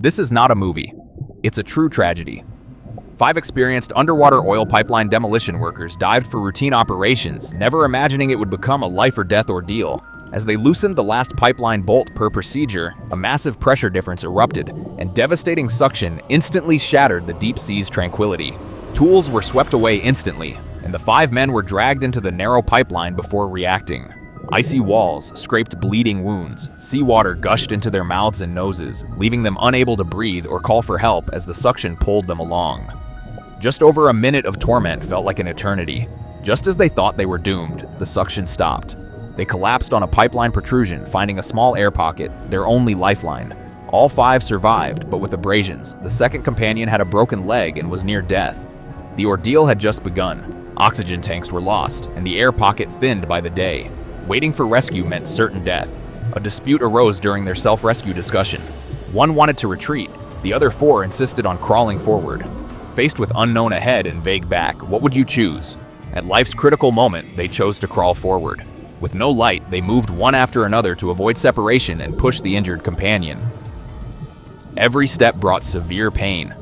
This is not a movie. It's a true tragedy. 5 experienced underwater oil pipeline demolition workers dived for routine operations, never imagining it would become a life-or-death ordeal. As they loosened the last pipeline bolt per procedure, a massive pressure difference erupted, and devastating suction instantly shattered the deep sea's tranquility. Tools were swept away instantly, and the 5 men were dragged into the narrow pipeline before reacting. Icy walls scraped bleeding wounds, seawater gushed into their mouths and noses, leaving them unable to breathe or call for help as the suction pulled them along. Just over a minute of torment felt like an eternity. Just as they thought they were doomed, the suction stopped. They collapsed on a pipeline protrusion, finding a small air pocket, their only lifeline. All 5 survived, but with abrasions. The second companion had a broken leg and was near death. The ordeal had just begun. Oxygen tanks were lost, and the air pocket thinned by the day. Waiting for rescue meant certain death. A dispute arose during their self-rescue discussion. One wanted to retreat, the other 4 insisted on crawling forward. Faced with unknown ahead and vague back, what would you choose? At life's critical moment, they chose to crawl forward. With no light, they moved one after another to avoid separation and push the injured companion. Every step brought severe pain.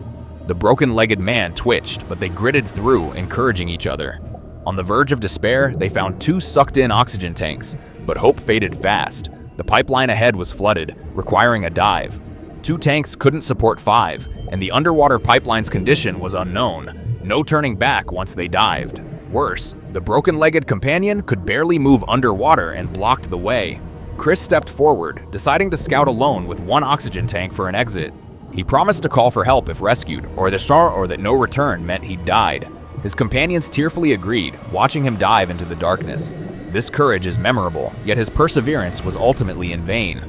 The broken-legged man twitched, but they gritted through, encouraging each other. On the verge of despair, they found 2 sucked-in oxygen tanks, but hope faded fast. The pipeline ahead was flooded, requiring a dive. 2 tanks couldn't support 5, and the underwater pipeline's condition was unknown. No turning back once they dived. Worse, the broken-legged companion could barely move underwater and blocked the way. Chris stepped forward, deciding to scout alone with 1 oxygen tank for an exit. He promised to call for help if rescued, or that no return meant he'd died. His companions tearfully agreed, watching him dive into the darkness. This courage is memorable, yet his perseverance was ultimately in vain.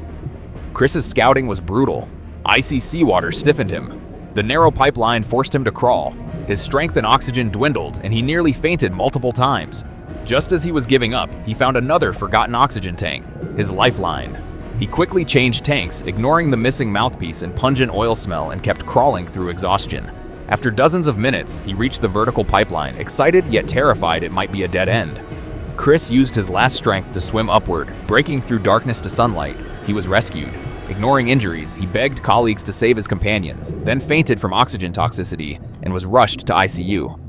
Chris's scouting was brutal. Icy seawater stiffened him. The narrow pipeline forced him to crawl. His strength and oxygen dwindled, and he nearly fainted multiple times. Just as he was giving up, he found another forgotten oxygen tank, his lifeline. He quickly changed tanks, ignoring the missing mouthpiece and pungent oil smell, and kept crawling through exhaustion. After dozens of minutes, he reached the vertical pipeline, excited yet terrified it might be a dead end. Chris used his last strength to swim upward, breaking through darkness to sunlight. He was rescued. Ignoring injuries, he begged colleagues to save his companions, then fainted from oxygen toxicity and was rushed to ICU.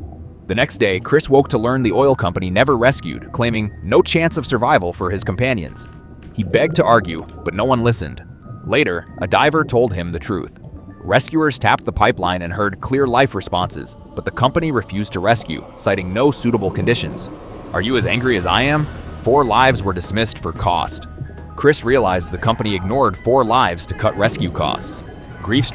The next day, Chris woke to learn the oil company never rescued, claiming no chance of survival for his companions. He begged to argue, but no one listened. Later, a diver told him the truth. Rescuers tapped the pipeline and heard clear life responses, but the company refused to rescue, citing no suitable conditions. Are you as angry as I am? 4 lives were dismissed for cost. Chris realized the company ignored 4 lives to cut rescue costs. Grief